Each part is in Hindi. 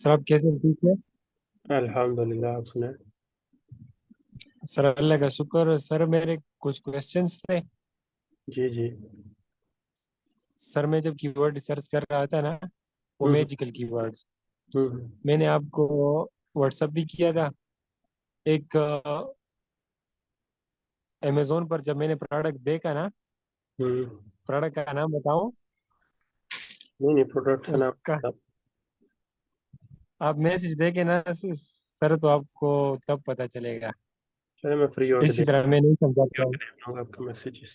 सर आप कैसे हैं? ठीक है। अल्हम्दुलिल्लाह। आप सुनाए। सर अल्लाह का शुक्र। सर मेरे कुछ क्वेश्चंस थे। जी जी। सर मैं जब कीवर्ड रिसर्च कर रहा था ना, वो हम्म मैजिकल कीवर्ड्स, हम्म मैंने आपको व्हाट्सअप भी किया था। एक अमेजोन पर जब मैंने प्रोडक्ट देखा ना, हम्म। प्रोडक्ट का नाम बताऊं? नहीं नहीं, प्रोडक्ट का उसका नाम। आप मैसेज देखे ना सर, तो आपको तब पता चलेगा। चलो, मैं इसी तरह मैं नहीं फ्री समझाता हूँ। होके देख लूंगा आपके मैसेजेस।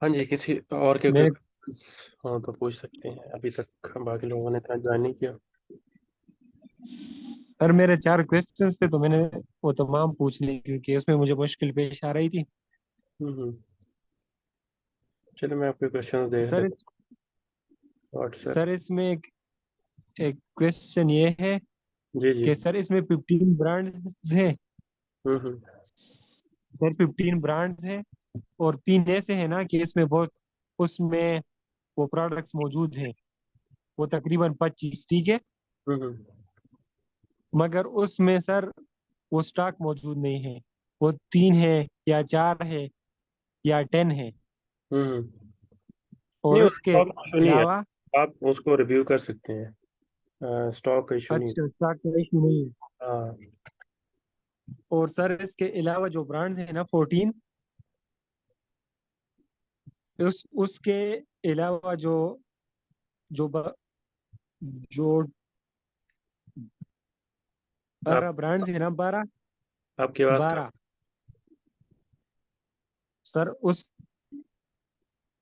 हाँ जी, किसी और के कोई मैंने questions हो तो पूछ सकते हैं। अभी तक बाकी लोगों ने इतना ज्वाइन नहीं किया। सर मेरे चार क्वेश्चंस थे, तो मैंने वो तमाम पूछ ली क्योंकि उसमें मुझे मुश्किल पेश आ रही थी। हम्म। चलो, मैं आपके क्वेश्चन देख सर लेता इस हूँ व्हाट्सएप। सर इसमें एक क्वेश्चन ये है जी जी। कि सर इसमें 15 ब्रांड्स हैं। हम्म। सर 15 ब्रांड्स हैं और तीन ऐसे हैं ना कि इसमें बहुत उसमें वो प्रोडक्ट्स मौजूद हैं, वो तकरीबन 25, ठीक है। हम्म मगर उसमें सर वो स्टॉक मौजूद नहीं है। वो तीन है या चार है या 10 है। हम्म। नहीं, और वो उसके स्टॉक इशू नहीं है। अलावा आप उसको रिव्यू कर सकते हैं। स्टॉक का इशू नहीं अच्छा, स्टॉक का इशू नहीं है। है। हाँ। और सर इसके अलावा जो ब्रांड्स है ना 14, उसके अलावा जो जो ब, जो आप 12 ब्रांड्स है ना, 12, आपकी आवाज़ कम। 12। सर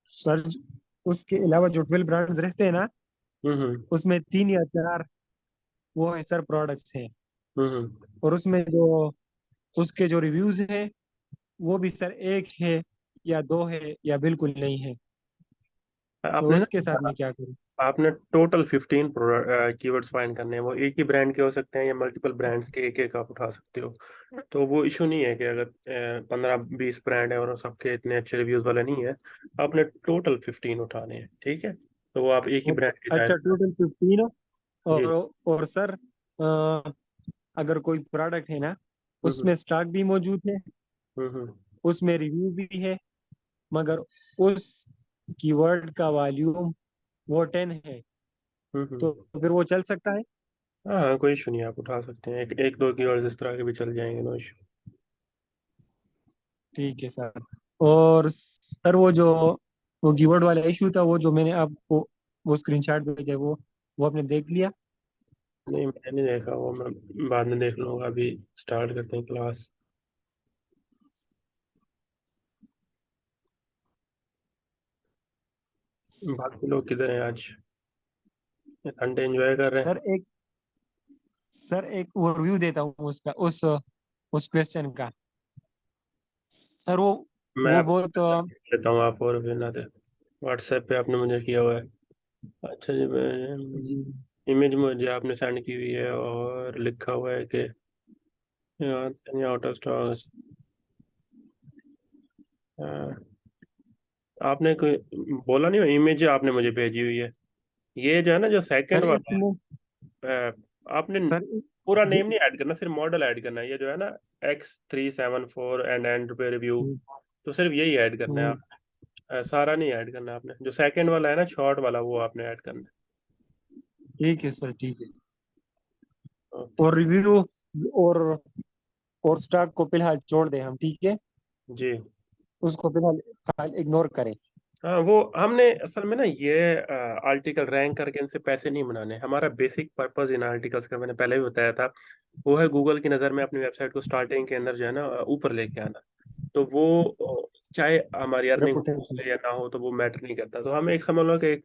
सर उसके अलावा जो 12 ब्रांड्स रहते हैं ना, हम्म उसमें तीन या चार वो है सर प्रोडक्ट्स हैं। हम्म। और उसमें जो उसके जो रिव्यूज हैं वो भी सर एक है या दो है या बिल्कुल नहीं है। तो आपने उसके साथ ना मैं क्या करूं? आपने टोटल 15 कीवर्ड्स फाइंड करने हैं। वो एक ही ब्रांड के हो सकते हैं या मल्टीपल ब्रांड्स के एक एक आप उठा सकते हो। तो वो इशू नहीं है कि अगर 15-20 ब्रांड है और सबके इतने अच्छे रिव्यूज वाले नहीं है। आपने टोटल 15 उठाने हैं, ठीक है। तो वो आप एक ही ब्रांड की अच्छा, चॉइस कर। टोटल 15। जी। और सर अगर कोई प्रोडक्ट है ना, हम्म उसमें स्टॉक भी मौजूद है, हम्म। उसमें रिव्यू भी है, मगर उस कीवर्ड का वॉल्यूम वो 10 है, तो हम्म। फिर वो चल सकता है? हाँ हाँ, कोई इशू नहीं, आप उठा सकते हैं। एक एक दो कीवर्ड्स इस तरह के भी चल जाएंगे, नो इशू। ठीक है सर। और सर वो कीवर्ड वाला इशू था, वो जो मैंने आपको वो स्क्रीनशॉट भेजा है, वो आपने देख लिया? नहीं, मैंने नहीं देखा वो। मैं बाद में देख लूंगा। अभी स्टार्ट करते हैं क्लास। बाकी लोग किधर हैं आज? संडे एंजॉय कर रहे हैं। सर एक सर एक ओवरव्यू देता हूँ उसका, उस क्वेश्चन का। सर मैं वो आपको बहुत देता हूँ, आप और ना दे। व्हाट्सएप पे आपने मुझे किया हुआ है। अच्छा जी, मैं जी। इमेज मुझे आपने सेंड की हुई है और लिखा हुआ है कि आउट ऑफ स्टॉक। आपने कोई बोला नहीं, इमेज आपने मुझे भेजी हुई है। ये जो है ना, जो सेकंड सर वाला इसमें है, आपने सर पूरा नेम नहीं ऐड करना, सिर्फ मॉडल ऐड करना है। ये जो है ना, X374 एंड पे रिव्यू, तो सिर्फ यही ऐड करना है हम्म, आप। सारा नहीं ऐड करना आपने। जो सेकंड वाला है ना, शॉर्ट वाला, वो आपने ऐड करना ठीक है सर, ठीक है। है। ओके। और रिव्यू और और स्टॉक को फिलहाल छोड़ दें हम, ठीक है। जी। उसको फिलहाल फिलहाल इग्नोर करें। हाँ, वो हमने असल में ना, ये आर्टिकल रैंक करके इनसे पैसे नहीं बनाने। हमारा बेसिक पर्पस इन आर्टिकल्स का मैंने पहले भी बताया था, वो है गूगल की नज़र में अपनी वेबसाइट को स्टार्टिंग के अंदर जो है ना, ऊपर लेके आना। तो वो चाहे हमारी अर्निंग रेपुटेशन। हो या ना हो, तो वो मैटर नहीं करता। तो हम एक समझ लो कि एक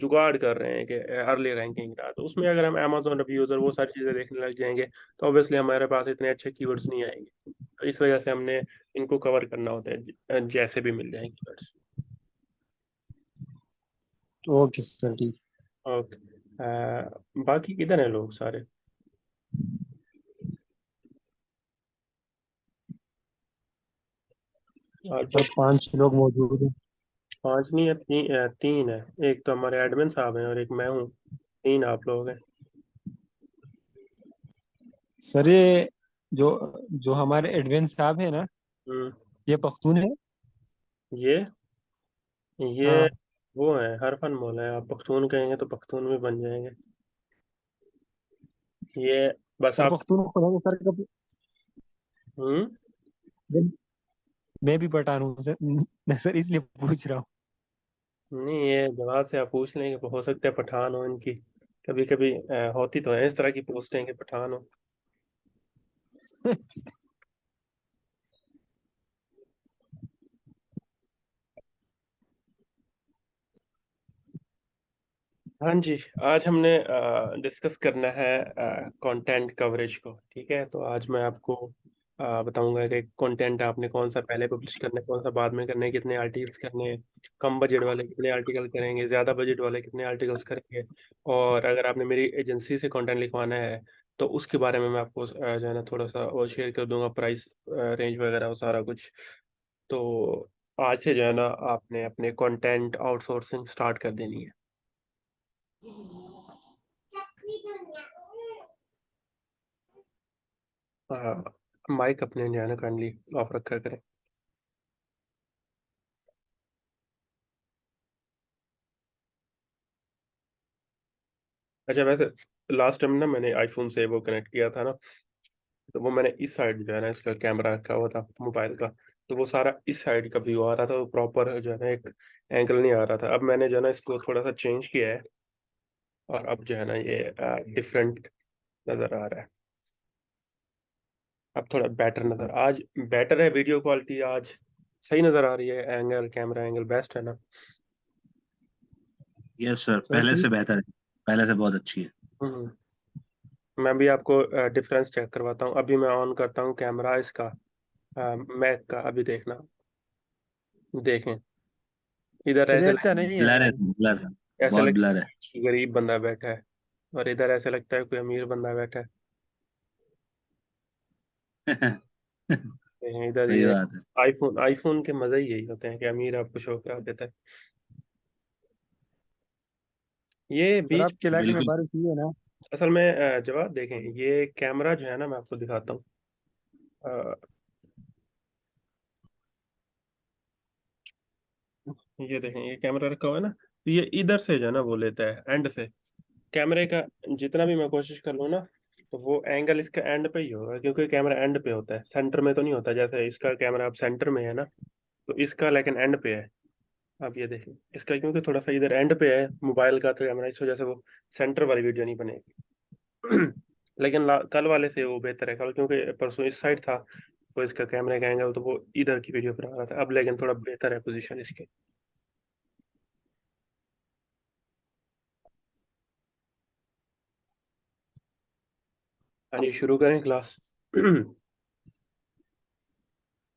जुगाड़ कर रहे हैं कि अर्ली रैंकिंग का। तो उसमें अगर हम Amazon रिव्यूज और वो सारी चीज़ें देखने लग जाएंगे, तो ऑब्वियसली हमारे पास इतने अच्छे कीवर्ड्स नहीं आएंगे। तो इस वजह से हमने इनको कवर करना होता है, जैसे भी मिल जाएंगे कीवर्ड्स। ओके सर, ठीक। ओके। बाकी किधर हैं लोग सारे? आज तो सब 5 लोग मौजूद हैं। पांच नहीं है, तीन है। एक तो हमारे एडमिन साहब हैं और एक मैं हूँ। तीन आप लोग हैं। सर ये जो जो हमारे एडवेंस साहब है ना, हम्म। ये पख्तून है। ये ये हाँ। वो है, हरफन मौला है। आप पख्तून कहेंगे तो पख्तून भी बन जाएंगे। ये बस सर आप। पख्तून को है सर कब। हम्म। मैं भी पठान हूँ सर। मैं सर इसलिए पूछ रहा हूँ। नहीं, ये जवाब से आप पूछ लेंगे, हो सकता है पठान हो इनकी। कभी कभी होती तो है इस तरह की पोस्टें कि पठान हो। हाँ जी। आज हमने डिस्कस करना है कंटेंट कवरेज को। ठीक है, तो आज मैं आपको बताऊंगा कि कंटेंट आपने कौन सा पहले पब्लिश करना है, कौन सा बाद में करना है, कितने आर्टिकल्स करने हैं, कम बजट वाले कितने आर्टिकल करेंगे, ज़्यादा बजट वाले कितने आर्टिकल्स करेंगे। और अगर आपने मेरी एजेंसी से कंटेंट लिखवाना है तो उसके बारे में मैं आपको जो है ना थोड़ा सा और शेयर कर दूंगा, प्राइस रेंज वगैरह और सारा कुछ। तो आज से जो है ना आपने अपने कंटेंट आउटसोर्सिंग स्टार्ट कर देनी है। हाँ, माइक अपने जो है ना काइंडली ऑफ रखा करें। अच्छा, वैसे लास्ट टाइम ना मैंने आईफोन से वो कनेक्ट किया था ना, तो वो मैंने इस साइड जो है ना इसका कैमरा रखा हुआ था मोबाइल का। तो वो सारा इस साइड का व्यू आ रहा था, वो प्रॉपर जो है ना एक एंगल नहीं आ रहा था। अब मैंने जो है ना इसको थोड़ा सा चेंज किया है और अब जो है ना ये डिफरेंट नज़र आ रहा है। अब थोड़ा बेटर नज़र आज बेटर है, वीडियो क्वालिटी आज सही नज़र आ रही है, एंगल कैमरा एंगल बेस्ट है ना। यस सर, सर पहले ठीक। से बेहतर है। पहले से बहुत अच्छी है। हम्म। मैं भी आपको डिफरेंस चेक करवाता हूँ। अभी मैं ऑन करता हूँ कैमरा इसका, मैक का। अभी देखना, देखें। इधर सर ये ऐसे अच्छा नहीं है ब्लर है, यार। ब्लर है। ऐसे बहुत लगता ब्लर है। है कि गरीब बंदा बैठा है, और इधर ऐसे लगता है कोई अमीर बंदा बैठा है। इधर सही ये बात है। आईफोन आईफोन के मजे ही यही होते हैं कि अमीर आपको शो करा देता है। ये सर बीच आपके इलाके में बिल्कुल। बारिश हुई है ना? असल में जवाब देखें, ये कैमरा जो है ना मैं आपको दिखाता हूँ। अ, ये देखें, ये कैमरा रखा हुआ है ना, तो ये इधर से जो है ना वो लेता है एंड से कैमरे का। जितना भी मैं कोशिश कर लूँ ना, तो वो एंगल इसका एंड पे ही होगा, क्योंकि कैमरा एंड पे होता है, सेंटर में तो नहीं होता। जैसे इसका कैमरा अब सेंटर में है ना, तो इसका लेकिन एंड पे है। आप ये देखिए, इसका क्योंकि थोड़ा सा इधर एंड पे है मोबाइल का तो कैमरा, इस वजह से वो सेंटर वाली वीडियो नहीं बनेगी। लेकिन कल वाले से वो बेहतर है। कल क्योंकि परसों इस साइड था, तो इसका कैमरे का एंगल तो वो इधर की वीडियो बना रहा था। अब लेकिन थोड़ा बेहतर है पोजीशन इसकी। आइए शुरू करें क्लास।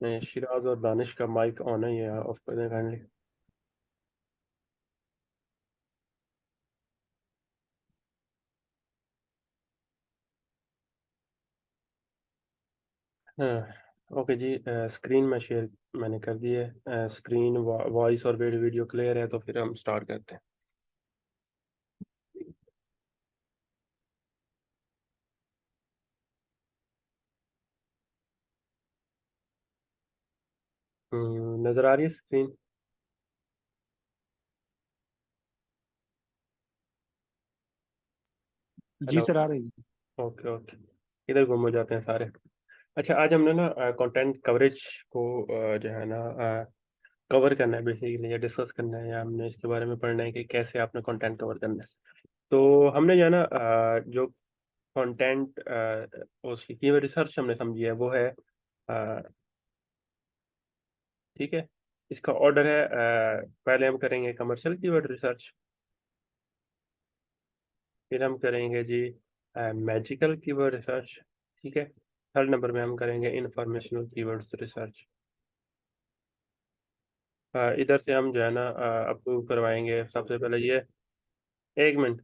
नहीं, शिराज और दानिश का माइक ऑन है, ये ऑफ कर दें काइंडली। हाँ, ओके जी। स्क्रीन में शेयर मैंने कर दी है। स्क्रीन वॉइस और वीडियो क्लियर है, तो फिर हम स्टार्ट करते हैं। नज़र आ रही है स्क्रीन? जी हेलो। सर आ रही है। Okay okay. इधर गुम हो जाते हैं सारे। अच्छा, आज हमने ना कंटेंट कवरेज को जो है ना कवर करना है बेसिकली, या डिस्कस करना है, या हमने इसके बारे में पढ़ना है कि कैसे आपने कंटेंट कवर करना है। तो हमने जो है ना जो कंटेंट उसकी कीवर्ड रिसर्च हमने समझी है वो है। अ, ठीक है, इसका ऑर्डर है। पहले हम करेंगे कमर्शियल कीवर्ड रिसर्च, फिर हम करेंगे जी मैजिकल कीवर्ड रिसर्च। ठीक है, थर्ड नंबर में हम करेंगे इंफॉर्मेशनल कीवर्ड्स रिसर्च। इधर से हम जो है ना अप्रूव करवाएंगे सबसे पहले ये। एक मिनट।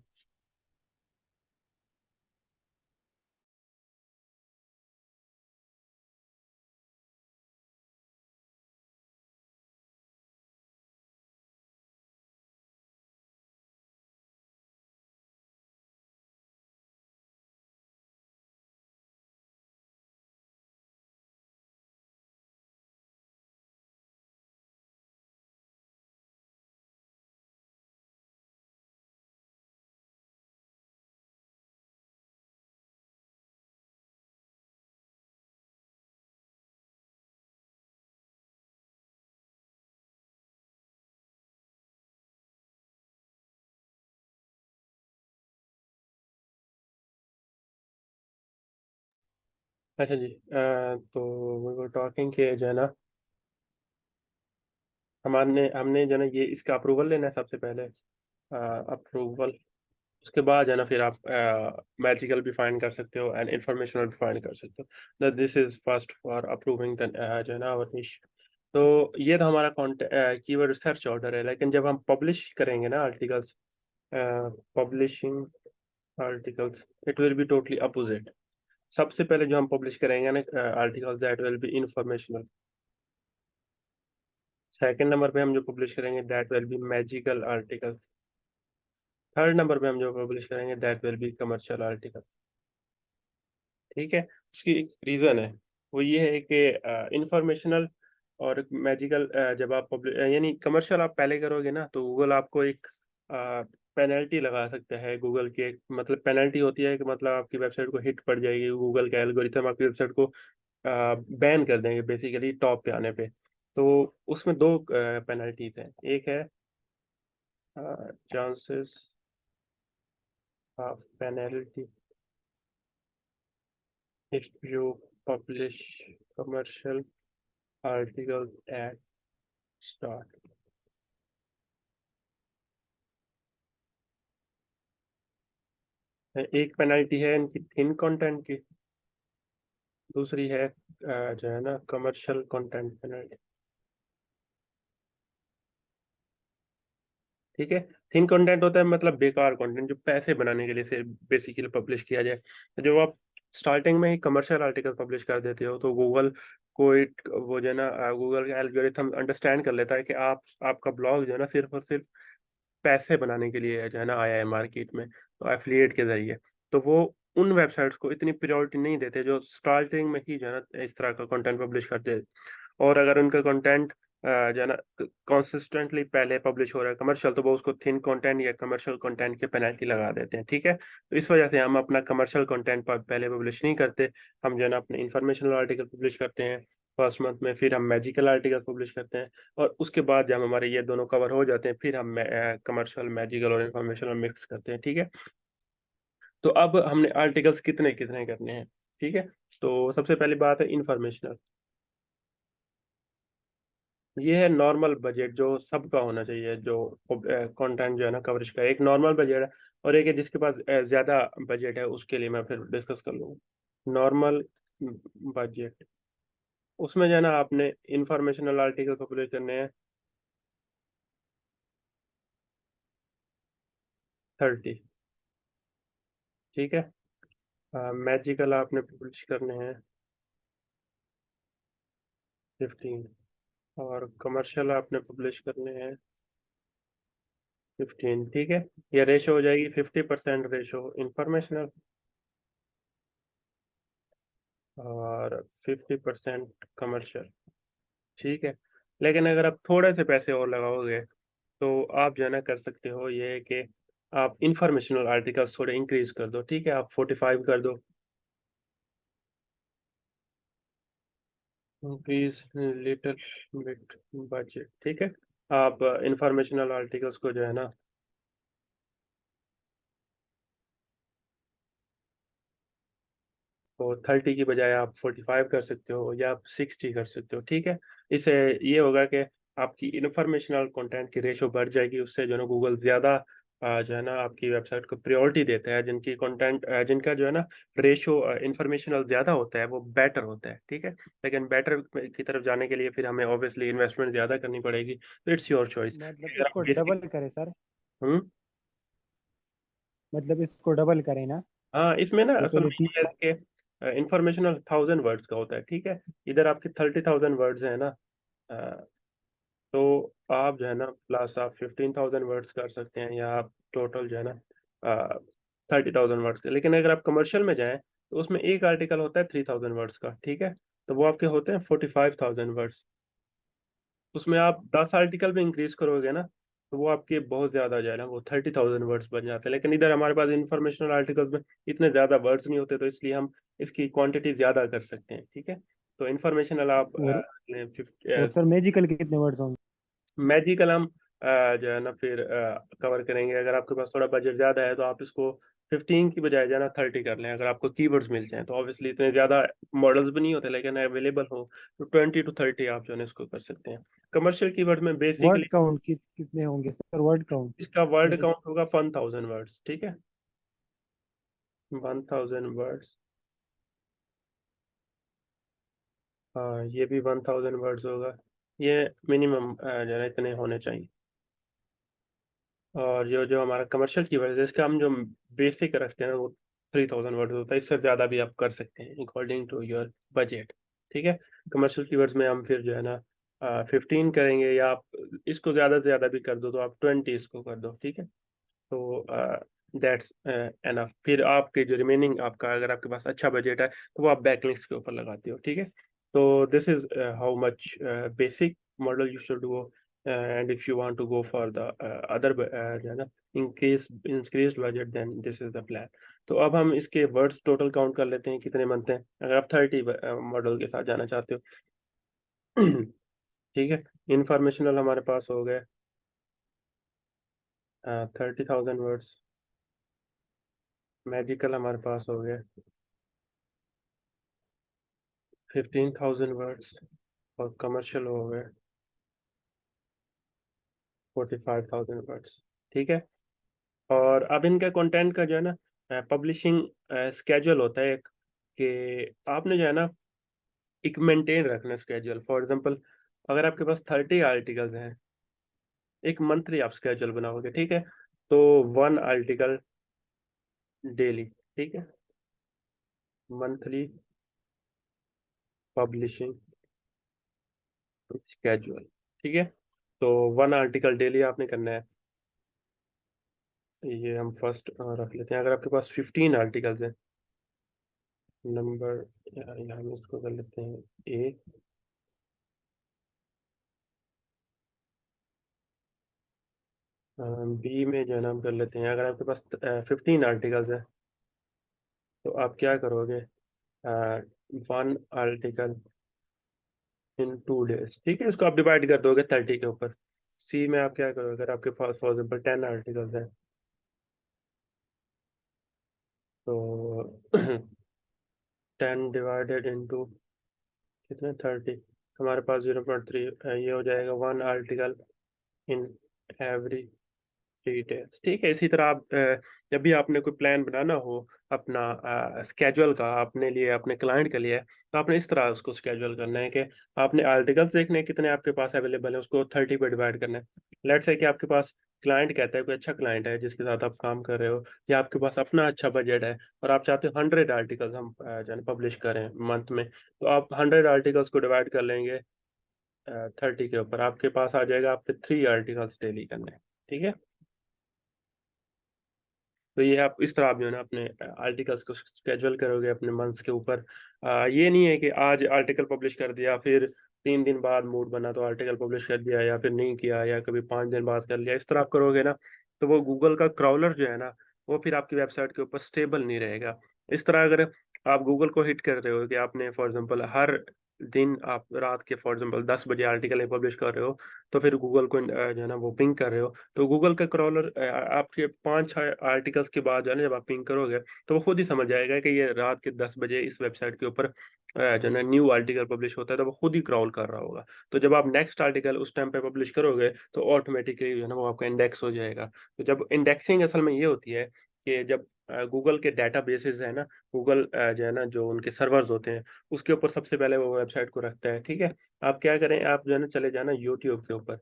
अच्छा जी, तो वी वर टॉकिंग के जो है ना, हमारे हमने जो है ना ये इसका अप्रूवल लेना है सबसे पहले, अप्रूवल। उसके बाद है ना फिर आप मैजिकल भी फाइंड कर सकते हो एंड इंफॉर्मेशनल भी फाइंड कर सकते हो। This is first for approving the जो है ना our niche। तो ये तो हमारा कीवर्ड सर्च ऑर्डर है, लेकिन जब हम पब्लिश करेंगे ना articles, publishing articles, it will be totally opposite. सबसे पहले जो हम पब्लिश करेंगे ना articles, that will be informational. Second number पे हम जो पब्लिश करेंगे that will be magical article. Third number पे हम जो पब्लिश करेंगे that will be commercial article. ठीक है, उसकी एक रीजन है, वो ये है कि इंफॉर्मेशनल और मैजिकल जब आप पब्लिश यानी कमर्शियल आप पहले करोगे ना, तो गूगल आपको एक पेनल्टी लगा सकता है। गूगल की एक मतलब पेनल्टी होती है कि मतलब आपकी वेबसाइट को हिट पड़ जाएगी, गूगल का एल्गोरिथम आपकी वेबसाइट को बैन कर देंगे बेसिकली टॉप पे आने पे। तो उसमें दो पेनल्टीज हैं। एक है chances of penalty if you publish commercial article at start. एक पेनल्टी है इनकी थिन कंटेंट की, दूसरी है जो है ना कमर्शियल कंटेंट पेनल्टी। ठीक है, थिन कंटेंट होता है मतलब बेकार कंटेंट जो पैसे बनाने के लिए से बेसिकली पब्लिश किया जाए। तो जब आप स्टार्टिंग में ही कमर्शियल आर्टिकल पब्लिश कर देते हो तो गूगल को वो जो है ना गूगल का एल्गोरिथम अंडरस्टैंड कर लेता है कि आप आपका ब्लॉग जो है ना सिर्फ और सिर्फ पैसे बनाने के लिए जो है ना आया है मार्केट में, तो एफिलिएट के जरिए। तो वो उन वेबसाइट्स को इतनी प्रायोरिटी नहीं देते जो स्टार्टिंग में ही जो है ना इस तरह का कंटेंट पब्लिश करते हैं। और अगर उनका कंटेंट जो है ना कंसिस्टेंटली पहले पब्लिश हो रहा है कमर्शियल, तो वो उसको थिन कंटेंट या कमर्शियल कंटेंट की पेनल्टी लगा देते हैं। ठीक है, तो इस वजह से हम अपना कमर्शियल कंटेंट पहले पब्लिश नहीं करते। हम जो है ना अपने इंफॉर्मेशनल आर्टिकल पब्लिश करते हैं फर्स्ट मंथ में, फिर हम मैजिकल आर्टिकल पब्लिश करते हैं, और उसके बाद जब हमारे ये दोनों कवर हो जाते हैं फिर हम कमर्शियल मैजिकल और इंफॉर्मेशनल मिक्स करते हैं। ठीक है, तो अब हमने आर्टिकल्स कितने कितने करने हैं। ठीक है, तो सबसे पहली बात है इंफॉर्मेशनल। ये है नॉर्मल बजट जो सबका होना चाहिए, जो कंटेंट जो है ना कवरेज का एक नॉर्मल बजट है, और एक है जिसके पास ज्यादा बजट है, उसके लिए मैं फिर डिस्कस कर लूँगा नॉर्मल बजट। उसमें जो है ना आपने इंफॉर्मेशनल आर्टिकल पब्लिश करने हैं 30। ठीक है, मैजिकल आपने पब्लिश करने हैं 15, और कमर्शियल आपने पब्लिश करने हैं 15। ठीक है, ये रेशो हो जाएगी 50% रेशो इंफॉर्मेशनल और 50% कमर्शियल। ठीक है, लेकिन अगर आप थोड़े से पैसे और लगाओगे तो आप जो है ना कर सकते हो ये कि आप इंफॉर्मेशनल आर्टिकल्स थोड़े इंक्रीज कर दो। ठीक है, आप 45 कर दो, इंक्रीज लिटिल बिट बजट। ठीक है, आप इंफॉर्मेशनल आर्टिकल्स को जो है ना तो 30 की बजाय आप 45 कर सकते हो या आप 60 कर सकते हो। ठीक है, इससे ये होगा कि आपकी इंफॉर्मेशनल कंटेंट की रेशो बढ़ जाएगी, उससे जो है ना गूगल ज़्यादा जो है ना आपकी वेबसाइट को प्रायोरिटी देता है। जिनकी कंटेंट जिनका जो है ना रेशो इंफॉर्मेशनल ज़्यादा होता है वो बेटर होता है। ठीक है, लेकिन बेटर की तरफ जाने के लिए फिर हमें ऑब्वियसली इन्वेस्टमेंट ज़्यादा करनी पड़ेगी, तो इट्स योर चॉइस। मतलब अगर आप इसको बेसिक डबल करें सर? हम्म मतलब इसको डबल करें ना? हाँ, इसमें ना तो असल पहले में ये 30। है कि इंफॉर्मेशनल 1000 वर्ड्स का होता है। ठीक है, इधर आपके 30,000 वर्ड्स है ना, अ, तो आप जो है ना प्लस आप 15,000 वर्ड्स कर सकते हैं, या आप टोटल जो है ना 30,000 वर्ड्स का। लेकिन अगर आप कमर्शियल में जाएं तो उसमें एक आर्टिकल होता है 3,000 वर्ड्स का। ठीक है, तो वो आपके होते हैं 45,000 वर्ड्स। उसमें आप 10 आर्टिकल भी इंक्रीज करोगे ना तो वो आपके बहुत ज़्यादा हो जाएगा, वो 30,000 वर्ड्स बन जाते हैं। लेकिन इधर हमारे पास इंफॉर्मेशनल आर्टिकल्स में इतने ज़्यादा वर्ड्स नहीं होते, तो इसलिए हम इसकी क्वांटिटी ज़्यादा कर सकते हैं। ठीक है, तो इंफॉर्मेशनल आप और सर मैजिकल के कितने वर्ड्स होंगे? मैजिकल हम जो है ना फिर कवर करेंगे। अगर आपके पास थोड़ा बजट ज़्यादा है तो आप इसको 15 की बजाय जाना 30 कर लें, अगर आपको कीवर्ड्स मिल जाएं तो। ऑब्वियसली इतने ज़्यादा मॉडल्स भी नहीं होते, लेकिन अवेलेबल हो तो 20 to 30 आप जो है इसको कर सकते हैं। कमर्शियल कीवर्ड में वर्ड बेसिकली काउंट कितने होंगे सर, वर्ड काउंट? इसका वर्ड जैसे काउंट होगा 1000 वर्ड्स, ठीक है, 1000 वर्ड्स। हाँ, ये भी 1000 वर्ड्स होगा। ये मिनिमम जो है इतने होने चाहिए। और जो जो हमारा कमर्शियल कीवर्ड है इसका हम जो बेसिक रखते हैं वो 3000 वर्ड होता है। इससे ज़्यादा भी आप कर सकते हैं अकॉर्डिंग टू योर बजट, ठीक है। कमर्शियल कीवर्ड्स में हम फिर जो है ना 15 करेंगे, या आप इसको ज़्यादा से ज़्यादा भी कर दो तो आप 20 इसको कर दो, ठीक है। तो दैट्स एनफ। फिर आपके जो रिमेनिंग आपका, अगर आपके पास अच्छा बजट है तो वो आप बैकलिंक्स के ऊपर लगाते हो, ठीक है। तो this is how much basic model you should go, and if you want to go for the other जो है ना increase budget, then this is the plan. तो अब हम इसके वर्ड्स टोटल काउंट कर लेते हैं कितने बनते हैं, अगर आप 30 मॉडल के साथ जाना चाहते हो। ठीक है, इंफॉर्मेशनल हमारे पास हो गए 30,000 वर्ड्स। मैजिकल हमारे पास हो गए 15,000 वर्ड्स। और कमर्शियल हो गए 45,000 वर्ड्स, ठीक है। और अब इनका कंटेंट का जो है ना पब्लिशिंग स्केड्यूल होता है एक, कि आपने जो है ना एक मेंटेन रखना स्केड्यूल। फॉर एग्जांपल, अगर आपके पास 30 आर्टिकल्स हैं, एक मंथली आप स्केड्यूल बनाओगे, ठीक है। तो 1 आर्टिकल डेली, ठीक है, मंथली पब्लिशिंग स्केड्यूल, ठीक है। तो 1 आर्टिकल डेली आपने करना है। ये हम फर्स्ट रख लेते हैं। अगर आपके पास 15 आर्टिकल्स हैं, नंबर यहाँ हम इसको कर लेते हैं ए, बी में जो है ना हम कर लेते हैं, अगर आपके पास 15 आर्टिकल्स हैं तो आप क्या करोगे, 1 आर्टिकल इन 2 डेज, ठीक है। इसको आप डिवाइड कर दोगे 30 के ऊपर। सी में आप क्या करोगे, अगर आपके पास फॉर एग्जाम्पल 10 आर्टिकल्स हैं तो 10 डिवाइडेड इंटू कितने 30, हमारे पास 0.3, ये हो जाएगा 1 आर्टिकल इन एवरी 3 डेज, ठीक है। इसी तरह आप जब भी आपने कोई प्लान बनाना हो अपना स्केड्यूल का अपने लिए, अपने क्लाइंट के लिए, तो आपने इस तरह उसको स्केड्यूल करना है कि आपने आर्टिकल्स देखने हैं कितने आपके पास अवेलेबल है, उसको 30 पे डिवाइड करना है। लेट्स से कि आपके पास क्लाइंट कहता है, कोई अच्छा क्लाइंट है जिसके साथ आप काम कर रहे हो, या आपके पास अपना अच्छा बजट है और आप चाहते हो 100 आर्टिकल्स हम जो है पब्लिश करें मंथ में, तो आप 100 आर्टिकल्स को डिवाइड कर लेंगे 30 के ऊपर, आपके पास आ जाएगा आपके 3 आर्टिकल्स डेली करने, ठीक है। तो ये आप इस तरह आप जो है ना अपने आर्टिकल्स को स्केड्यूल करोगे अपने मंथ्स के ऊपर। ये नहीं है कि आज आर्टिकल पब्लिश कर दिया, फिर 3 दिन बाद मूड बना तो आर्टिकल पब्लिश कर दिया, या फिर नहीं किया, या कभी 5 दिन बाद कर लिया। इस तरह आप करोगे ना तो वो गूगल का क्राउलर जो है ना वो फिर आपकी वेबसाइट के ऊपर स्टेबल नहीं रहेगा। इस तरह अगर आप गूगल को हिट कर रहे हो कि आपने फॉर एग्जांपल हर दिन आप रात के फॉर एग्जांपल 10 बजे आर्टिकल पब्लिश कर रहे हो, तो फिर गूगल को जो है ना वो पिंग कर रहे हो, तो गूगल का क्रॉलर आपके 5-6 आर्टिकल्स के बाद जो है ना जब आप पिंग करोगे तो वो खुद ही समझ जाएगा कि ये रात के 10 बजे इस वेबसाइट के ऊपर जो है ना न्यू आर्टिकल पब्लिश होता है, तो वो खुद ही क्रॉल कर रहा होगा। तो जब आप नेक्स्ट आर्टिकल उस टाइम पे पब्लिश करोगे तो ऑटोमेटिकली जो है ना वो आपका इंडेक्स हो जाएगा। तो जब इंडेक्सिंग असल में ये होती है कि जब गूगल के डाटा बेसिस है ना, गूगल जो है ना जो उनके सर्वर्स होते हैं उसके ऊपर सबसे पहले वो वेबसाइट को रखता है, ठीक है। आप क्या करें, आप जो है ना चले जाना यूट्यूब के ऊपर,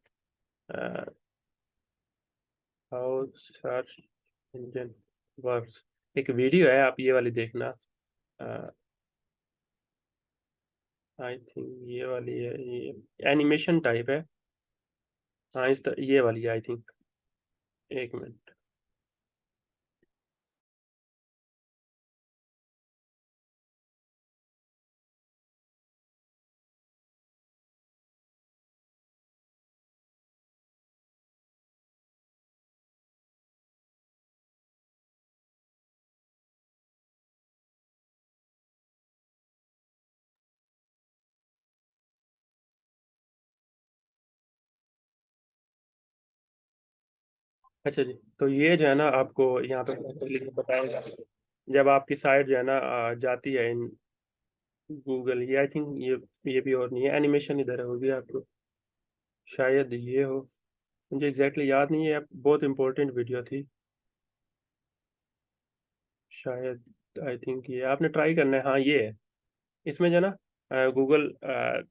हाउ सर्च इंजन वर्क्स, एक वीडियो है, आप ये वाली देखना। आई थिंक ये वाली है, ये एनिमेशन टाइप है। हाँ ये वाली है आई थिंक, एक मिनट। अच्छा जी, तो ये जो है ना आपको यहाँ पे बताएगा जब आपकी साइट जो है ना जाती है इन गूगल, ये आई थिंक ये भी और नहीं है, एनिमेशन इधर होगी आपको, शायद ये हो, मुझे एग्जैक्टली याद नहीं है, बहुत इंपॉर्टेंट वीडियो थी शायद, आई थिंक ये आपने ट्राई करना है, हाँ ये है। इसमें जो है ना गूगल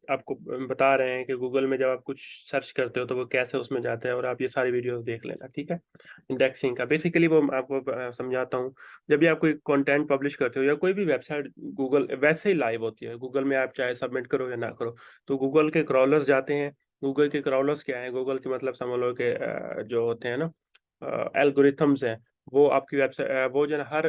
आपको बता रहे हैं कि गूगल में जब आप कुछ सर्च करते हो तो वो कैसे उसमें जाता है, और आप ये सारी वीडियोस देख लेना, ठीक है। इंडेक्सिंग का बेसिकली वो मैं आपको समझाता हूँ। जब भी आप कोई कंटेंट पब्लिश करते हो या कोई भी वेबसाइट गूगल वैसे ही लाइव होती है, गूगल में आप चाहे सबमिट करो या ना करो, तो गूगल के क्रॉलर्स जाते हैं। गूगल के क्रॉलर्स क्या है, गूगल के मतलब समझ लो कि जो होते हैं ना एल्गोरिथम्स हैं, वो आपकी वेबसाइट वो जो है ना हर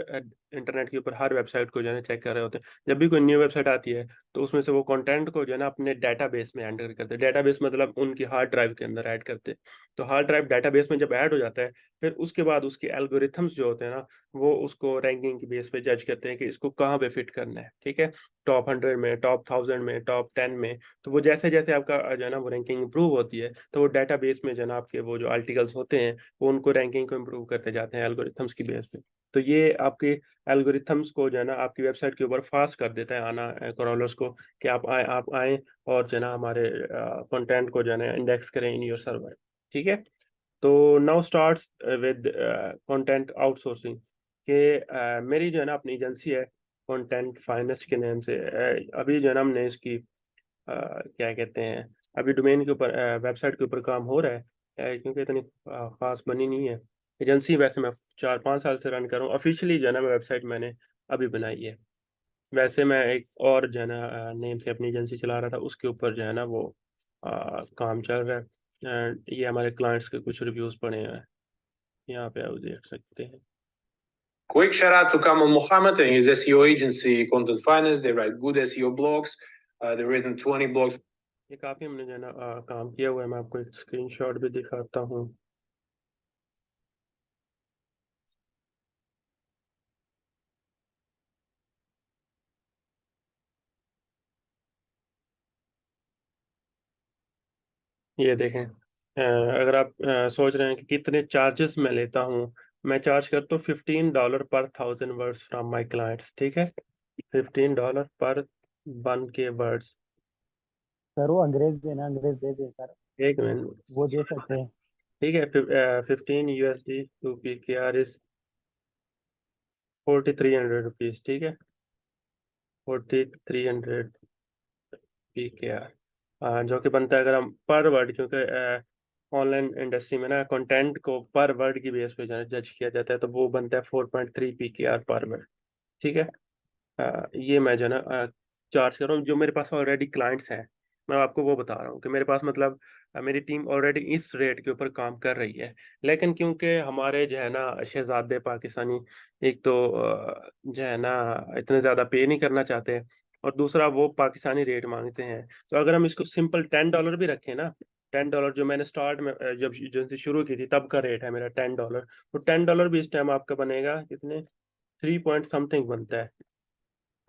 इंटरनेट के ऊपर हर वेबसाइट को जो है ना चेक कर रहे होते हैं। जब भी कोई न्यू वेबसाइट आती है तो उसमें से वो कंटेंट को जो है ना अपने डेटाबेस में एंटर करते हैं, डेटाबेस मतलब उनकी हार्ड ड्राइव के अंदर ऐड करते हैं। तो हार्ड ड्राइव डेटाबेस में जब ऐड हो जाता है, फिर उसके बाद उसके एल्गोरिथम्स जो होते हैं ना, वो उसको रैंकिंग की बेस पे जज करते हैं कि इसको कहाँ पे फिट करना है, ठीक है। टॉप 100 में, टॉप 1000 में, टॉप 10 में। तो वो जैसे जैसे आपका जो है ना वो रैंकिंग इंप्रूव होती है, तो वो डेटाबेस में जो है ना आपके वो जो आर्टिकल्स होते हैं वो उनको रैंकिंग को इम्प्रूव करते जाते हैं एल्गोरिथम्स की बेस पे। तो ये आपके एल्गोरिथम्स को जो है ना आपकी वेबसाइट के ऊपर फास्ट कर देता है आना क्रॉलर्स को, कि आप आए और जो है ना हमारे कंटेंट को जो है ना इंडेक्स करें इन योर सर्वर, ठीक है। तो now starts with content outsourcing के मेरी जो है ना अपनी एजेंसी है कंटेंट फाइनेंस के नाम से। अभी जो है ना हमने इसकी क्या कहते हैं, अभी डोमेन के ऊपर वेबसाइट के ऊपर काम हो रहा है, क्योंकि इतनी खास बनी नहीं है एजेंसी। वैसे मैं 4-5 साल से रन कर रहा हूँ ऑफिशियली, जो है ना मैं वेबसाइट मैंने अभी बनाई है। वैसे मैं एक और जो है ना नेम से अपनी एजेंसी चला रहा था, उसके ऊपर जो है ना वो काम चल रहा है। ये हमारे क्लाइंट्स के कुछ रिव्यूज पड़े हैं, यहाँ पे आप देख सकते हैं। Quick shout out to Kamal Mohammed and his SEO agency, Content Finance. They write good SEO blogs. They've written 20 blogs. ये काफी हमने जो है ना काम किया हुआ है, मैं आपको एक स्क्रीनशॉट भी दिखाता हूँ। ये देखें, अगर आप सोच रहे हैं कि कितने चार्जेस मैं लेता हूँ, मैं चार्ज करता हूँ $15 पर 1000 वर्ड्स फ्रॉम माई क्लाइंट्स, ठीक है। $15 पर 1K वर्ड्स। सर वो अंग्रेज देना, अंग्रेज दे दे सर, एक मिनट, वो दे सकते हैं। ठीक है। 15 USD to PKR is 4300 rupees, ठीक है। 4300 PKR, जो कि बनता है अगर हम पर वर्ड, क्योंकि ऑनलाइन इंडस्ट्री में ना कंटेंट को पर वर्ड की बेस पे जज किया जाता है, तो वो बनता है 4.3 PKR पर वर्ड, ठीक है। ये मैं जो है ना चार्ज कर रहा हूँ, जो मेरे पास ऑलरेडी क्लाइंट्स हैं, मैं आपको वो बता रहा हूँ कि मेरे पास मतलब मेरी टीम ऑलरेडी इस रेट के ऊपर काम कर रही है। लेकिन क्योंकि हमारे जो है ना शहजादे पाकिस्तानी, एक तो जो है ना इतने ज़्यादा पे नहीं करना चाहते, और दूसरा वो पाकिस्तानी रेट मांगते हैं। तो अगर हम इसको सिंपल $10 भी रखें ना, $10 जो मैंने स्टार्ट में जब एजेंसी शुरू की थी तब का रेट है मेरा $10, तो $10 भी इस टाइम आपका बनेगा कितने, 3 पॉइंट समथिंग बनता है,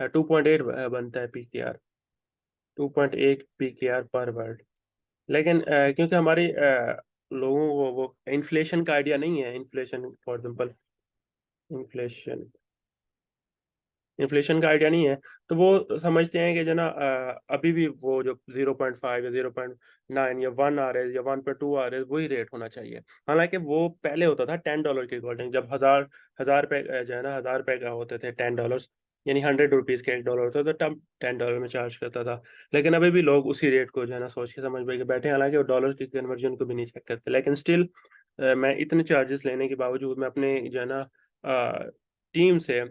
2.8 बनता है PKR, 2.8 PKR पर वर्ड। लेकिन क्योंकि हमारी लोगों को वो इन्फ्लेशन का आइडिया नहीं है, inflation for example, inflation inflation का आइडिया नहीं है, तो वो समझते हैं कि जो ना अभी भी वो जो 0.5 या 0.9 या 1 आ रहे हैं या 1.2 आ रहे हैं, वही रेट होना चाहिए। हालांकि वो पहले होता था $10 के अकॉर्डिंग, जब हजार हजार रुपए जो है ना $1000 का होते थे $10, यानी 100 रुपीज के $1 होता था, तब $10 में चार्ज करता था। लेकिन अभी भी लोग उसी रेट को जो है ना सोच के समझ के बैठे हैं, हालांकि वो डॉलर की कन्वर्जन को भी नहीं चेक करते। लेकिन स्टिल मैं इतने चार्जेस लेने के बावजूद मैं अपने जो है ना टीम से,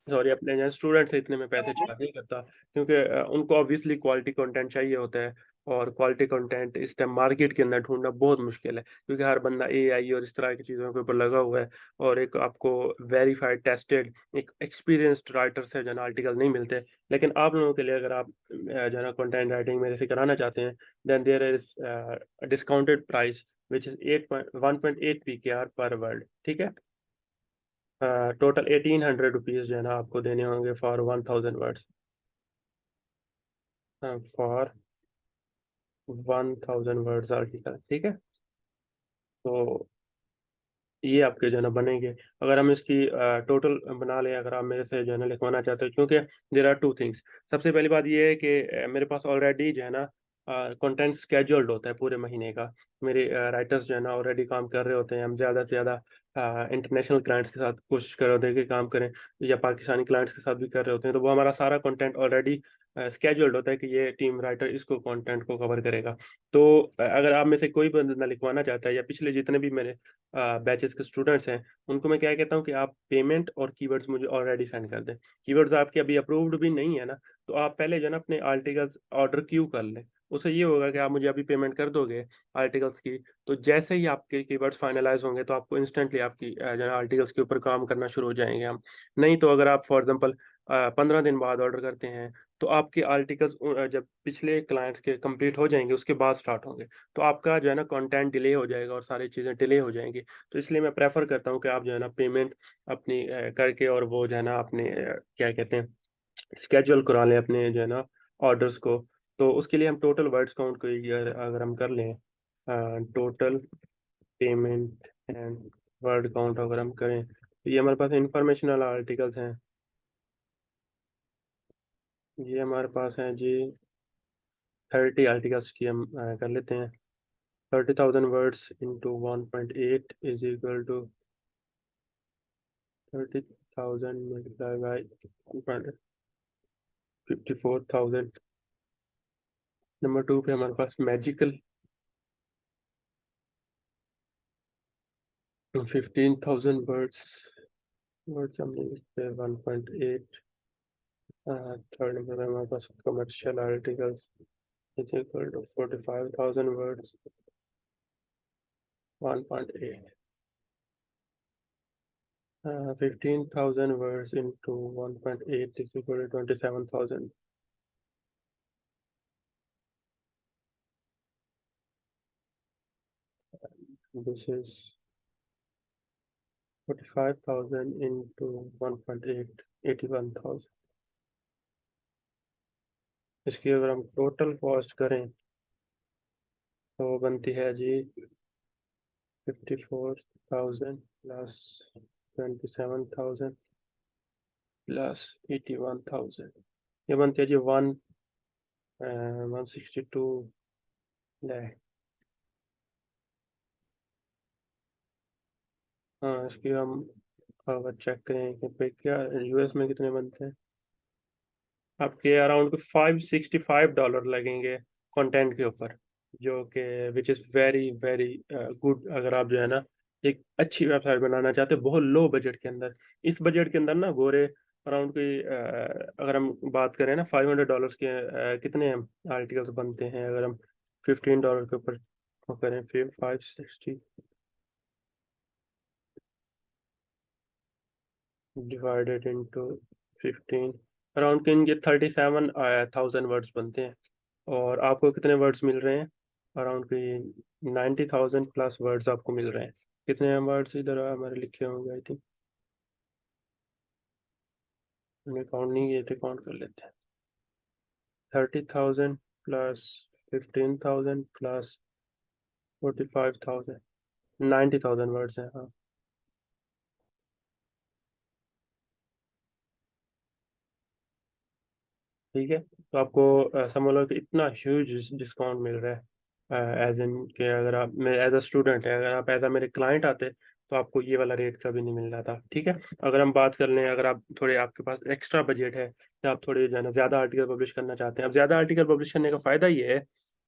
सॉरी अपने जो स्टूडेंट से इतने में पैसे चार्ज नहीं करता, क्योंकि उनको ऑब्वियसली क्वालिटी कंटेंट चाहिए होता है, और क्वालिटी कंटेंट इस टाइम मार्केट के अंदर ढूंढना बहुत मुश्किल है, क्योंकि हर बंदा AI और इस तरह की चीज़ों के ऊपर लगा हुआ है, और एक आपको वेरीफाइड टेस्टेड एक एक्सपीरियंस्ड राइटर से जो है ना आर्टिकल नहीं मिलते। लेकिन आप लोगों के लिए अगर आप जो है ना कंटेंट राइटिंग मेरे से कराना चाहते हैं, then there is discounted price which is 1.8 PKR per word, ठीक है। टोटल 1800 रुपीज जो है ना आपको देने होंगे for 1000 words, for 1000 words article, ठीक है। तो ये आपके जो है ना बनेंगे। अगर हम इसकी टोटल बना लें, अगर आप मेरे से जो है ना लिखवाना चाहते हो, क्योंकि देर आर टू थिंग्स। सबसे पहली बात ये है कि मेरे पास ऑलरेडी जो है ना कंटेंट स्केड्यूल्ड होता है पूरे महीने का। मेरे राइटर्स जो है ना ऑलरेडी काम कर रहे होते हैं। हम ज़्यादा से ज़्यादा इंटरनेशनल क्लाइंट्स के साथ कोशिश कर रहे होते हैं कि काम करें, या पाकिस्तानी क्लाइंट्स के साथ भी कर रहे होते हैं। तो वो हमारा सारा कंटेंट ऑलरेडी स्केड्यूल्ड होता है कि ये टीम राइटर इसको कंटेंट को कवर करेगा। तो अगर आप में से कोई बंदा लिखवाना चाहता है, या पिछले जितने भी मेरे बैचेस के स्टूडेंट्स हैं, उनको मैं क्या कहता हूँ कि आप पेमेंट और कीवर्ड्स मुझे ऑलरेडी सेंड कर दें। कीवर्ड्स आपके अभी अप्रूव्ड भी नहीं है ना, तो आप पहले जो है ना अपने आर्टिकल्स ऑर्डर क्यू कर लें। उससे ये होगा कि आप मुझे अभी पेमेंट कर दोगे आर्टिकल्स की, तो जैसे ही आपके कीवर्ड्स फाइनलाइज होंगे तो आपको इंस्टेंटली आपकी जो है आर्टिकल्स के ऊपर काम करना शुरू हो जाएंगे हम। नहीं तो अगर आप फॉर एग्जांपल 15 दिन बाद ऑर्डर करते हैं, तो आपके आर्टिकल्स जब पिछले क्लाइंट्स के कंप्लीट हो जाएंगे उसके बाद स्टार्ट होंगे, तो आपका जो है ना कंटेंट डिले हो जाएगा और सारी चीज़ें डिले हो जाएंगी। तो इसलिए मैं प्रेफर करता हूँ कि आप जो है ना पेमेंट अपनी करके, और वो जो है ना अपने क्या कहते हैं स्केड्यूल करा लें अपने जो है ना ऑर्डर्स को। तो उसके लिए हम टोटल वर्ड्स काउंट को अगर हम कर लें, total payment and word count अगर हम करें, तो ये हमारे पास इंफॉर्मेशनल आर्टिकल्स हैं। ये हमारे पास हैं जी 30 आर्टिकल्स की हम कर लेते हैं। 30,000 words into 1.8 is equal to 30,000 multiply by 54,000। Number 2 पे हमारे पास मैजिकल 15,000 वर्ड्स। वर्ड्स हमने इस पे 1.8। थर्ड नंबर पे हमारे पास commercial articles is equal to 45,000 words 1.8। 15,000 words into 1.8 is equal to 27,000. This is 45,000 into 1.8, 81,000. इसकी अगर हम टोटल कॉस्ट करें तो बनती है जी 54,000 प्लस 27,000 प्लस 81,000। ये बनती है जी 162 लाख। हाँ, इसकी हम अगर चेक करें कि पे क्या यूएस में कितने बनते हैं, आपके अराउंड $565 लगेंगे कंटेंट के ऊपर, जो कि which is very very good. अगर आप जो है ना एक अच्छी वेबसाइट बनाना चाहते हो बहुत लो बजट के अंदर। इस बजट के अंदर ना गोरे अराउंड कोई अगर हम बात करें ना $500 के कितने आर्टिकल्स बनते हैं। अगर हम $15 के ऊपर करें, फिर 560 डिवाइडेड इंटू 15, अराउंड के इनके 37,000 वर्ड्स बनते हैं। और आपको कितने वर्ड्स मिल रहे हैं, अराउंड के 90,000 प्लस वर्ड्स आपको मिल रहे हैं। कितने वर्ड्स इधर हमारे लिखे होंगे, आई थिंक हमने काउंट नहीं किए थे, काउंट कर लेते हैं। 30,000 प्लस 15,000 प्लस 45,000, 90,000 वर्ड्स हैं। हाँ ठीक है, तो आपको समझ लो कि इतना ह्यूज डिस्काउंट मिल रहा है। एज इन के अगर आप मैं एज अ स्टूडेंट है, अगर आप एज अ मेरे क्लाइंट आते तो आपको ये वाला रेट कभी नहीं मिल रहा था। ठीक है, अगर हम बात कर लें, अगर आप थोड़े आपके पास एक्स्ट्रा बजट है, या आप थोड़े जो है ना ज़्यादा आर्टिकल पब्लिश करना चाहते हैं। अब ज़्यादा आर्टिकल पब्लिश करने का फ़ायदा ये है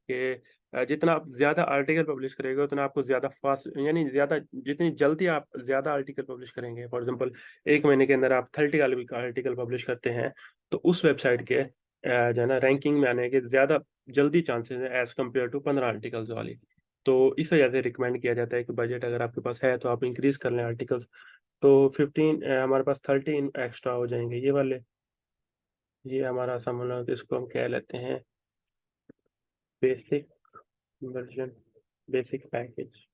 कि जितना आप ज़्यादा आर्टिकल पब्लिश करेंगे उतना आपको ज़्यादा फास्ट, यानी ज़्यादा जितनी जल्दी आप ज़्यादा आर्टिकल पब्लिश करेंगे, फॉर एग्जांपल एक महीने के अंदर आप 30 आर्टिकल पब्लिश करते हैं, तो उस वेबसाइट के जो है ना रैंकिंग में आने के ज़्यादा जल्दी चांसेस हैं एज़ कम्पेयर टू 15 आर्टिकल्स वाली। तो इस वजह से रिकमेंड किया जाता है कि बजट अगर आपके पास है तो आप इंक्रीज कर लें आर्टिकल्स। तो 15 हमारे पास 13 एक्स्ट्रा हो जाएंगे ये वाले। ये हमारा समझ लो कि इसको हम कह लेते हैं basic version, basic package.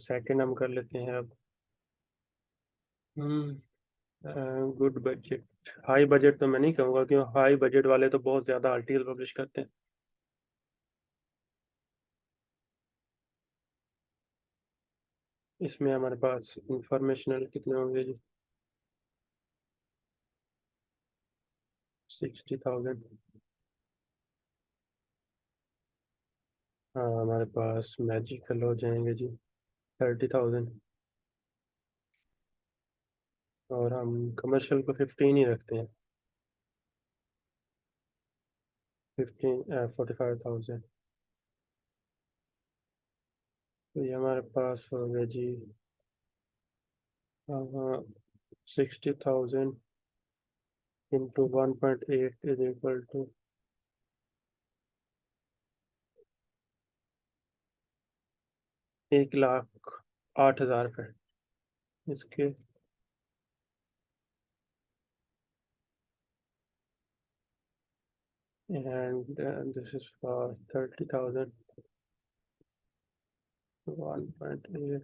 Second हम कर लेते हैं अब गुड बजट। हाई बजट तो मैं नहीं कहूँगा, क्योंकि हाई बजट वाले तो बहुत ज़्यादा आर्टिकल पब्लिश करते हैं। इसमें हमारे पास इंफॉर्मेशनल कितने होंगे जी? 60,000। हाँ, हमारे पास मैजिकल हो जाएंगे जी 30,000। और हम कमर्शियल को 15 ही रखते हैं, 45,000। तो ये हमारे पास हो गया जी 60,000 इंटू 1.8 इज इक्वल टू 1,08,000 रुपये। इसके and this is for 30,000, 1.8,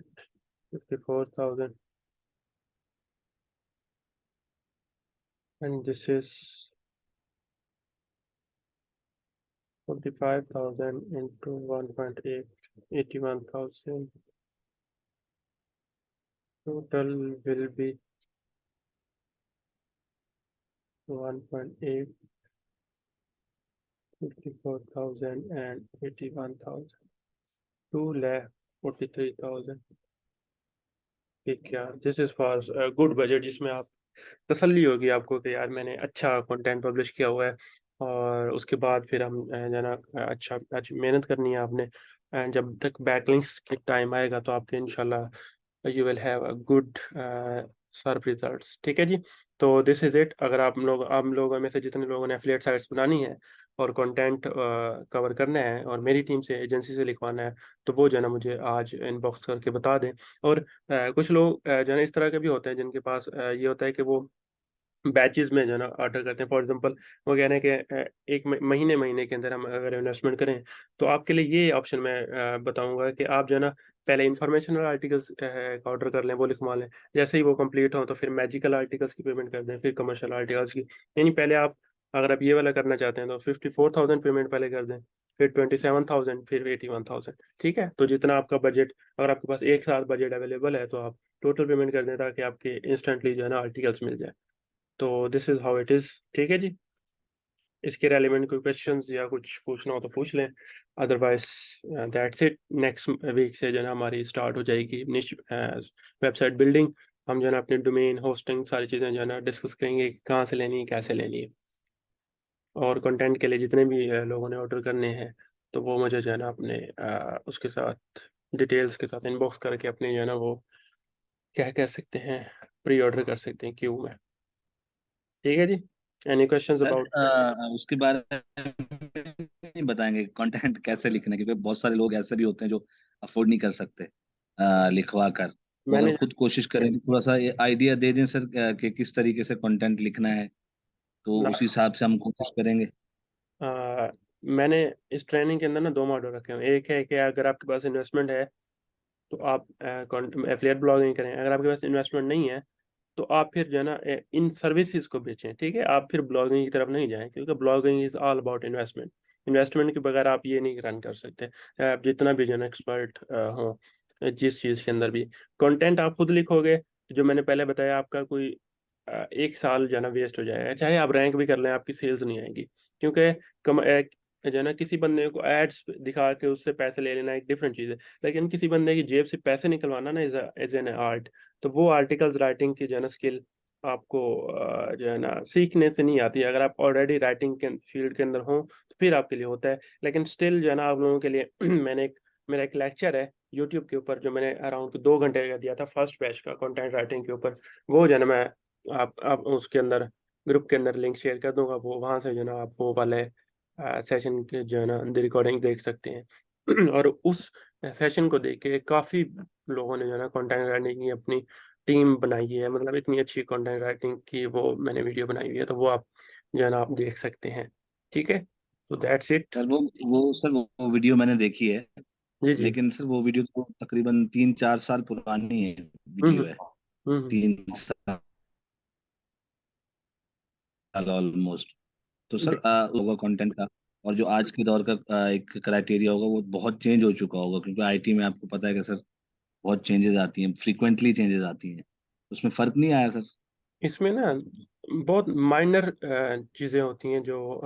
54,000, and this is 45,000 into 1.8, 81,000. Total will be 1.8, 54,000 and 81,000. 2,43,000. ठीक है, this is for good budget, जिसमें आप तसल्ली होगी आपको कि यार मैंने अच्छा कंटेंट पब्लिश किया हुआ है। और उसके बाद फिर हम जो ना अच्छा अच्छी मेहनत करनी है आपने। एंड जब तक बैकलिंक्स के टाइम आएगा तो आपके इंशाल्लाह you will have a good serve results. ठीक है जी। तो दिस इज़ इट। अगर आप लोगों में से जितने लोगों ने एफिलिएट साइट्स बनानी है और कंटेंट कवर करना है और मेरी टीम से एजेंसी से लिखवाना है, तो वो जो है ना मुझे आज इनबॉक्स करके बता दें। और कुछ लोग जो है ना इस तरह के भी होते हैं जिनके पास ये होता है कि वो बैचेस में जो है ना ऑर्डर करते हैं। फॉर एग्जांपल वो कह रहे हैं कि एक महीने के अंदर हम अगर इन्वेस्टमेंट करें, तो आपके लिए ये ऑप्शन मैं बताऊंगा कि आप जो है ना पहले इंफॉर्मेशनल आर्टिकल्स का ऑर्डर कर लें, वो लिखवा लें। जैसे ही वो कंप्लीट हो तो फिर मैजिकल आर्टिकल्स की पेमेंट कर दें, फिर कमर्शियल आर्टिकल्स की। यानी पहले आप, अगर आप ये वाला करना चाहते हैं तो 54,000 पेमेंट पहले कर दें, फिर 27,000, फिर 81,000। ठीक है। तो जितना आपका बजट, अगर आपके पास एक साथ बजट अवेलेबल है, तो आप टोटल पेमेंट कर दें ताकि आपके इंस्टेंटली जो है ना आर्टिकल्स मिल जाए। तो this is how it is. ठीक है जी। इसके रेलिवेंट कोई क्वेश्चंस या कुछ पूछना हो तो पूछ लें, otherwise that's it. Next week से जो है ना हमारी स्टार्ट हो जाएगी वेबसाइट बिल्डिंग। हम जो है ना अपने डोमेन होस्टिंग सारी चीज़ें जो है ना डिस्कस करेंगे कि कहाँ से लेनी है, कैसे लेनी है। और कंटेंट के लिए जितने भी लोगों ने ऑर्डर करने हैं, तो वो मुझे जो है ना अपने उसके साथ डिटेल्स के साथ इनबॉक्स करके अपने जो है ना वो क्या कह सकते हैं, प्री ऑर्डर कर सकते हैं क्यू में। ठीक है जी। Any questions sir about? उसके बारे में नहीं बताएंगे कंटेंट कैसे लिखना, क्योंकि बहुत सारे लोग ऐसे भी होते हैं जो अफोर्ड नहीं कर सकते लिखवा कर। तो अगर मैंने खुद कोशिश करें, थोड़ा सा ये आइडिया दे दें सर कि किस तरीके से कंटेंट लिखना है, तो ला- उस हिसाब से हम कोशिश करेंगे। मैंने इस ट्रेनिंग के अंदर ना दो मॉडल रखे हुए हैं। एक है कि अगर आपके पास इन्वेस्टमेंट है तो आप एफिलिएट ब्लॉगिंग करें। अगर आपके पास इन्वेस्टमेंट नहीं है तो आप फिर जो है ना इन सर्विसेज को बेचें। ठीक है। आप फिर ब्लॉगिंग की तरफ नहीं जाएं, क्योंकि blogging is all about investment. Investment के बगैर आप ये नहीं रन कर सकते, चाहे आप जितना भी जो है ना एक्सपर्ट हो जिस चीज़ के अंदर भी। कंटेंट आप खुद लिखोगे तो जो मैंने पहले बताया, आपका कोई एक साल जो है ना वेस्ट हो जाएगा। चाहे आप रैंक भी कर लें, आपकी सेल्स नहीं आएगी, क्योंकि जो है ना किसी बंदे को एड्स दिखा के उससे पैसे ले लेना एक डिफरेंट चीज़ है, लेकिन किसी बंदे की जेब से पैसे निकलवाना ना एज एन आर्ट। तो वो आर्टिकल्स राइटिंग की जो है ना स्किल आपको जो है ना सीखने से नहीं आती है। अगर आप ऑलरेडी राइटिंग के फील्ड के अंदर हो तो फिर आपके लिए होता है, लेकिन स्टिल जो है ना आप लोगों के लिए मेरा एक लेक्चर है यूट्यूब के ऊपर जो मैंने अराउंड 2 घंटे का दिया था फर्स्ट बैच का कंटेंट राइटिंग के ऊपर। वो जो है ना मैं आप उसके अंदर ग्रुप के अंदर लिंक शेयर कर दूंगा, वो वहाँ से जो है ना आप वो वाले सेशन के जो है ना रिकॉर्डिंग देख सकते हैं। और उस सेशन को देख के काफ़ी लोगों ने जो है ना कंटेंट राइटिंग की अपनी टीम बनाई है। मतलब इतनी अच्छी कंटेंट राइटिंग की वो मैंने वीडियो बनाई हुई है, तो वो आप जो है ना आप देख सकते हैं। ठीक है। तो दैट्स इट। सर वो वीडियो मैंने देखी है, जी जी। लेकिन सर वो वीडियो तो तकरीबन 3-4 साल पुरानी है, हम्म वीडियो है हम्म 3 साल ऑलमोस्ट। तो सर दे- होगा कंटेंट का, और जो आज के दौर का एक क्राइटेरिया होगा वो बहुत चेंज हो चुका होगा, क्योंकि आईटी में आपको पता है कि सर बहुत चेंजेस आती हैं, फ्रीक्वेंटली चेंजेस आती हैं, उसमें फर्क नहीं आया सर? इसमें ना बहुत माइनर चीज़ें होती हैं जो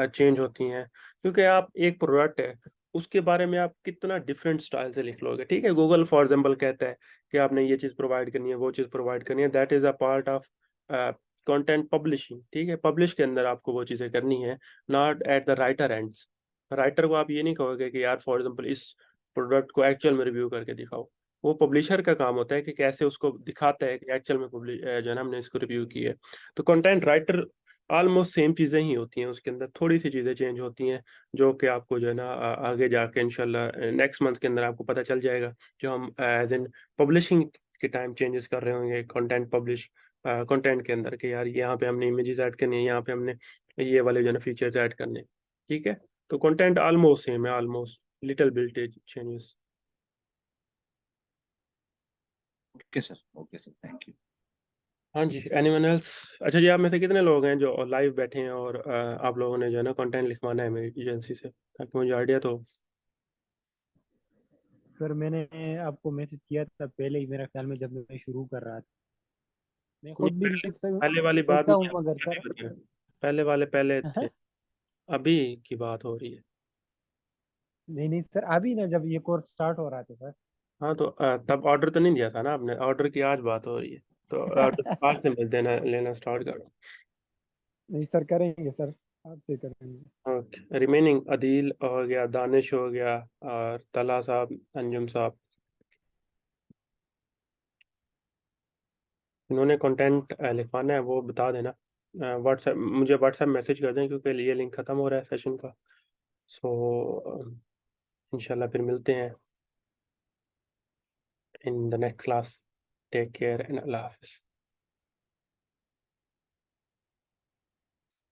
चेंज होती हैं, क्योंकि आप एक प्रोडक्ट है उसके बारे में आप कितना डिफरेंट स्टाइल से लिख लोगे। ठीक है, गूगल फॉर एग्जांपल कहता है कि आपने ये चीज़ प्रोवाइड करनी है, वो चीज़ प्रोवाइड करनी है, that is a part of content publishing. ठीक है, पब्लिश के अंदर आपको वो चीज़ें करनी है, not at the writer ends. Writer को आप ये नहीं कहोगे कि यार फॉर एग्जांपल इस प्रोडक्ट को एक्चुअल में रिव्यू करके दिखाओ। वो पब्लिशर का काम होता है कि कैसे उसको दिखाता है कि एक्चुअल में पब्लिश जो है ना हमने इसको रिव्यू की है। तो कंटेंट राइटर ऑलमोस्ट सेम चीज़ें ही होती हैं, उसके अंदर थोड़ी सी चीज़ें चेंज होती हैं जो कि आपको जो है ना आगे जाके इंशाल्लाह नेक्स्ट मंथ के अंदर आपको पता चल जाएगा, जो हम एज इन पब्लिशिंग के टाइम चेंजेस कर रहे होंगे कंटेंट पब्लिश कंटेंट के अंदर कि यार यहाँ पे हमने इमेजेस ऐड करनी है, यहाँ पे हमने ये वाले जो है ना फीचर्स ऐड करने हैं। ठीक है, तो कंटेंट ऑलमोस्ट सेम है, almost little bit changes. Okay sir, thank you. हाँ जी, एनीवन एल्स? अच्छा जी, आप में से कितने लोग हैं जो लाइव बैठे हैं और आप लोगों ने जो है ना कंटेंट लिखवाना है मेरी एजेंसी से, ताकि मुझे आइडिया तो हो। सर मैंने आपको मैसेज किया था पहले ही, मेरा ख्याल में जब मैं शुरू कर रहा था। मैं नहीं, खुद भी पहले लिख पहले वाली बात सकता नहीं हूँ है, मगर पहले सर बताया। पहले वाले पहले थे, अभी की बात हो रही है। नहीं नहीं सर, अभी ना जब ये कोर्स स्टार्ट हो रहा था सर। हाँ तो तब ऑर्डर तो नहीं दिया था ना आपने, ऑर्डर की आज बात हो रही है, तो ऑर्डर आज से मिल देना लेना स्टार्ट करो। नहीं सर, करेंगे सर, आपसे करेंगे। ओके, रिमेनिंग अदील हो गया, दानिश हो गया, और तला साहब, अंजुम साहब, इन्होंने कंटेंट लिखवाना है वो बता देना। व्हाट्सएप मुझे व्हाट्सएप मैसेज कर दें, क्योंकि ये लिंक ख़त्म हो रहा है सेशन का। सो इंशाल्लाह फिर मिलते हैं in the next class. Take care and अल्लाह हाफिज़।